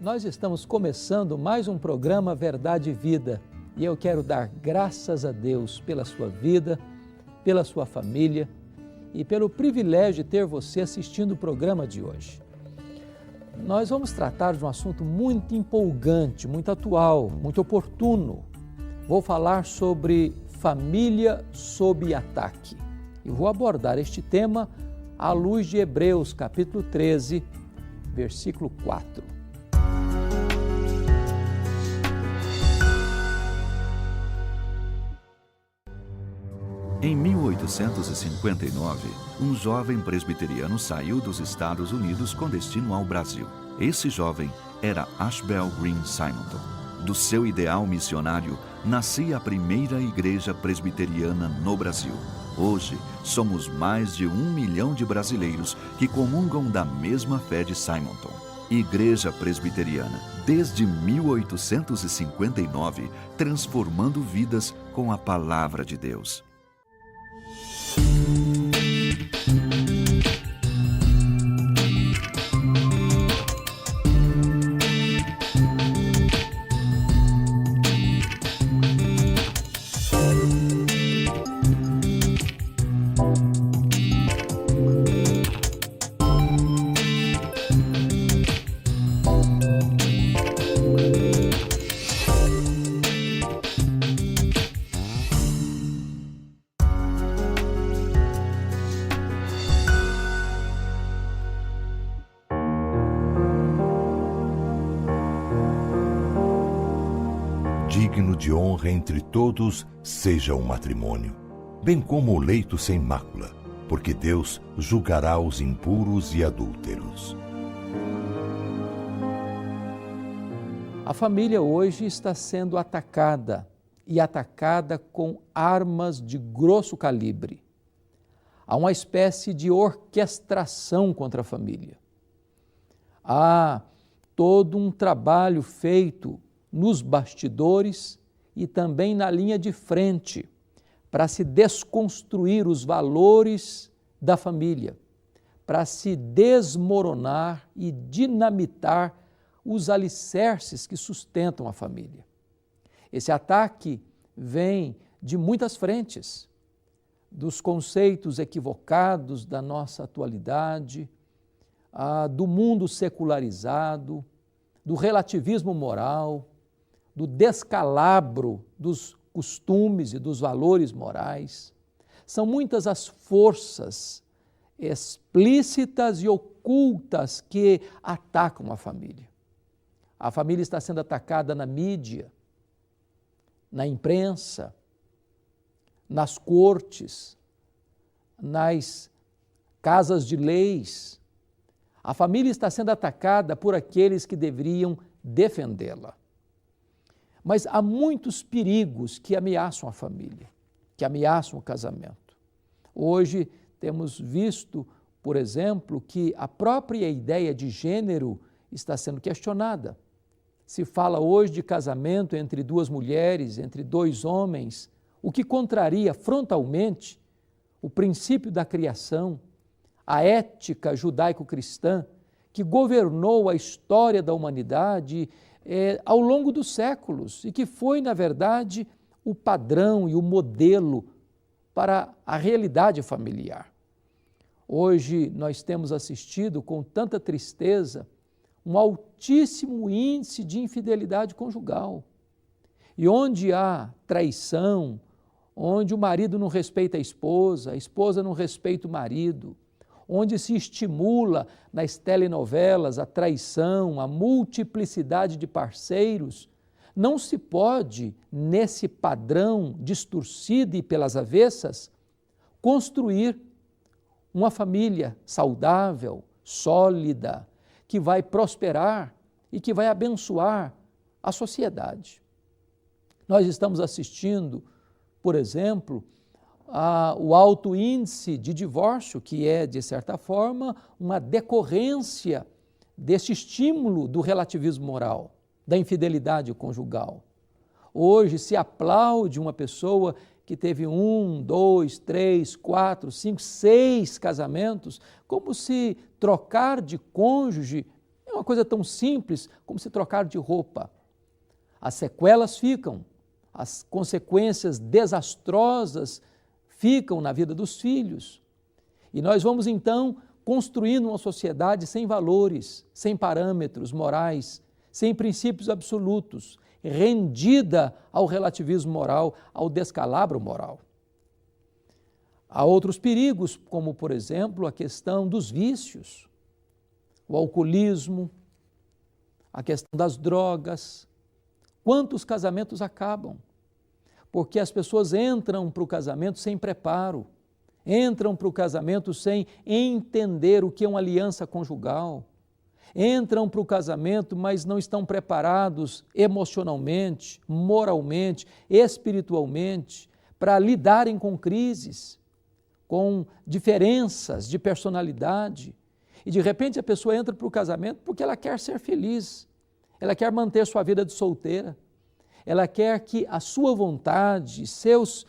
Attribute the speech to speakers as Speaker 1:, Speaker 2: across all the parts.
Speaker 1: Nós estamos começando mais um programa Verdade e Vida e eu quero dar graças a Deus pela sua vida, pela sua família e pelo privilégio de ter você assistindo o programa de hoje. Nós vamos tratar de um assunto muito empolgante, muito atual, muito oportuno. Vou falar sobre família sob ataque e vou abordar este tema à luz de Hebreus, capítulo 13, versículo 4.
Speaker 2: Em 1859, um jovem presbiteriano saiu dos Estados Unidos com destino ao Brasil. Esse jovem era Ashbel Green Simonton. Do seu ideal missionário, nascia a primeira igreja presbiteriana no Brasil. Hoje, somos mais de 1 milhão de brasileiros que comungam da mesma fé de Simonton. Igreja Presbiteriana, desde 1859, transformando vidas com a palavra de Deus.
Speaker 3: Digno de honra entre todos seja o matrimônio, bem como o leito sem mácula, porque Deus julgará os impuros e adúlteros.
Speaker 1: A família hoje está sendo atacada e atacada com armas de grosso calibre. Há uma espécie de orquestração contra a família. Há todo um trabalho feito nos bastidores e também na linha de frente, para se desconstruir os valores da família, para se desmoronar e dinamitar os alicerces que sustentam a família. Esse ataque vem de muitas frentes, dos conceitos equivocados da nossa atualidade, do mundo secularizado, do relativismo moral, do descalabro dos costumes e dos valores morais. São muitas as forças explícitas e ocultas que atacam a família. A família está sendo atacada na mídia, na imprensa, nas cortes, nas casas de leis. A família está sendo atacada por aqueles que deveriam defendê-la. Mas há muitos perigos que ameaçam a família, que ameaçam o casamento. Hoje temos visto, por exemplo, que a própria ideia de gênero está sendo questionada. Se fala hoje de casamento entre duas mulheres, entre dois homens, o que contraria frontalmente o princípio da criação, a ética judaico-cristã que governou a história da humanidade ao longo dos séculos e que foi, na verdade, o padrão e o modelo para a realidade familiar. Hoje nós temos assistido com tanta tristeza um altíssimo índice de infidelidade conjugal. E onde há traição, onde o marido não respeita a esposa não respeita o marido, onde se estimula nas telenovelas a traição, a multiplicidade de parceiros, não se pode, nesse padrão distorcido e pelas avessas, construir uma família saudável, sólida, que vai prosperar e que vai abençoar a sociedade. Nós estamos assistindo, por exemplo, o alto índice de divórcio, que é, de certa forma, uma decorrência desse estímulo do relativismo moral, da infidelidade conjugal. Hoje se aplaude uma pessoa que teve 1, 2, 3, 4, 5, 6 casamentos, como se trocar de cônjuge é uma uma coisa tão simples como se trocar de roupa. As sequelas ficam, as consequências desastrosas ficam na vida dos filhos. E nós vamos então construindo uma sociedade sem valores, sem parâmetros morais, sem princípios absolutos, rendida ao relativismo moral, ao descalabro moral. Há outros perigos, como, por exemplo, a questão dos vícios, o alcoolismo, a questão das drogas. Quantos casamentos acabam? Porque as pessoas entram para o casamento sem preparo, entram para o casamento sem entender o que é uma aliança conjugal, entram para o casamento, mas não estão preparados emocionalmente, moralmente, espiritualmente, para lidarem com crises, com diferenças de personalidade. E de repente a pessoa entra para o casamento porque ela quer ser feliz, ela quer manter sua vida de solteira, ela quer que a sua vontade, seus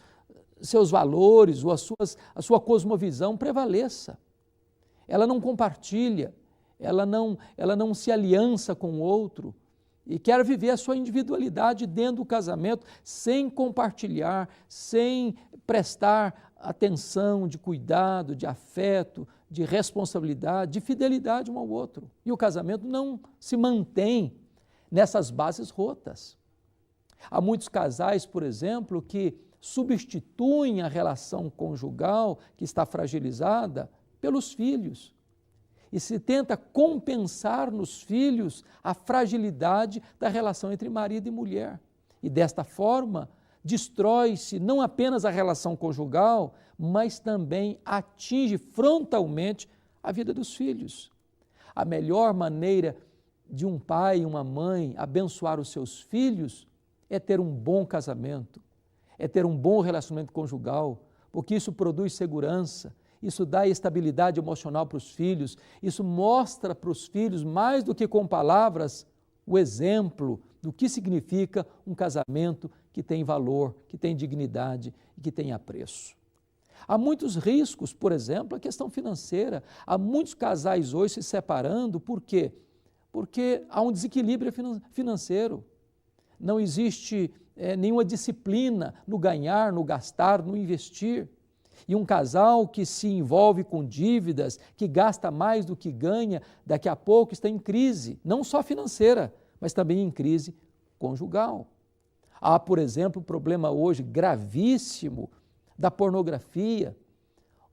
Speaker 1: valores ou a sua cosmovisão prevaleça. Ela não compartilha, ela não se aliança com o outro e quer viver a sua individualidade dentro do casamento sem compartilhar, sem prestar atenção, de cuidado, de afeto, de responsabilidade, de fidelidade um ao outro. E o casamento não se mantém nessas bases rotas. Há muitos casais, por exemplo, que substituem a relação conjugal que está fragilizada pelos filhos. E se tenta compensar nos filhos a fragilidade da relação entre marido e mulher. E desta forma, destrói-se não apenas a relação conjugal, mas também atinge frontalmente a vida dos filhos. A melhor maneira de um pai e uma mãe abençoar os seus filhos é ter um bom casamento, é ter um bom relacionamento conjugal, porque isso produz segurança, isso dá estabilidade emocional para os filhos, isso mostra para os filhos, mais do que com palavras, o exemplo do que significa um casamento que tem valor, que tem dignidade e que tem apreço. Há muitos riscos, por exemplo, a questão financeira. Há muitos casais hoje se separando, por quê? Porque há um desequilíbrio financeiro. Não existe nenhuma disciplina no ganhar, no gastar, no investir. E um casal que se envolve com dívidas, que gasta mais do que ganha, daqui a pouco está em crise, não só financeira, mas também em crise conjugal. Há, por exemplo, um problema hoje gravíssimo da pornografia,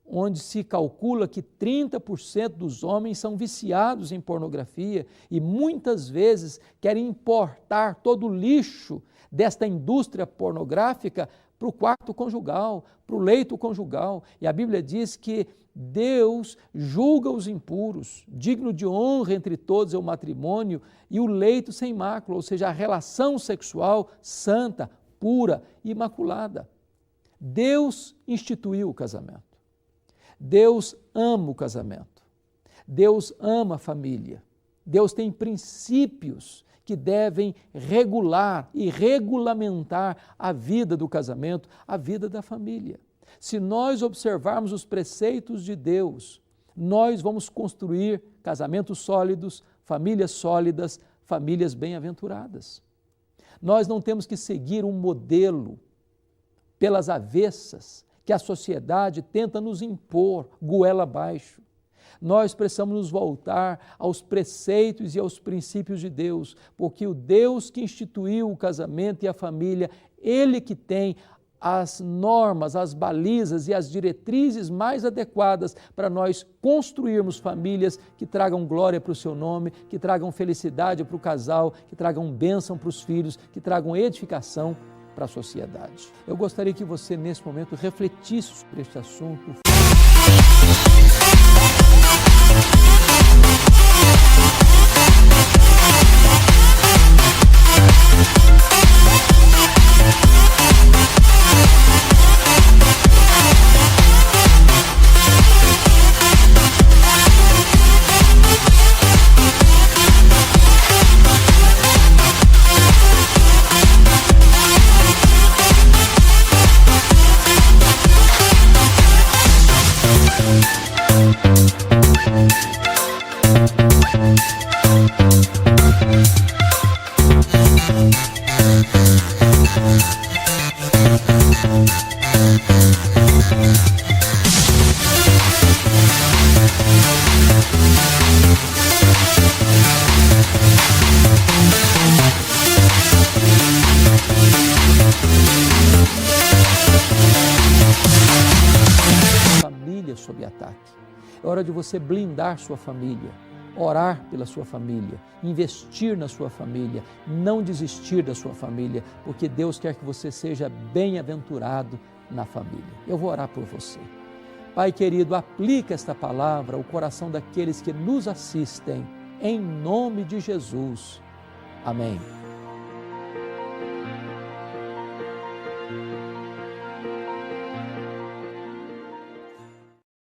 Speaker 1: onde se calcula que 30% dos homens são viciados em pornografia e muitas vezes querem importar todo o lixo desta indústria pornográfica para o quarto conjugal, para o leito conjugal. E a Bíblia diz que Deus julga os impuros, digno de honra entre todos é o matrimônio e o leito sem mácula, ou seja, a relação sexual santa, pura e imaculada. Deus instituiu o casamento. Deus ama o casamento. Deus ama a família. Deus tem princípios que devem regular e regulamentar a vida do casamento, a vida da família. Se nós observarmos os preceitos de Deus, nós vamos construir casamentos sólidos, famílias sólidas, famílias bem-aventuradas. Nós não temos que seguir um modelo pelas avessas que a sociedade tenta nos impor, goela abaixo. Nós precisamos nos voltar aos preceitos e aos princípios de Deus, porque o Deus que instituiu o casamento e a família, Ele que tem as normas, as balizas e as diretrizes mais adequadas para nós construirmos famílias que tragam glória para o seu nome, que tragam felicidade para o casal, que tragam bênção para os filhos, que tragam edificação para a sociedade. Eu gostaria que você, nesse momento, refletisse sobre este assunto. É hora de você blindar sua família, orar pela sua família, investir na sua família, não desistir da sua família, porque Deus quer que você seja bem-aventurado na família. Eu vou orar por você. Pai querido, aplica esta palavra ao coração daqueles que nos assistem, em nome de Jesus. Amém.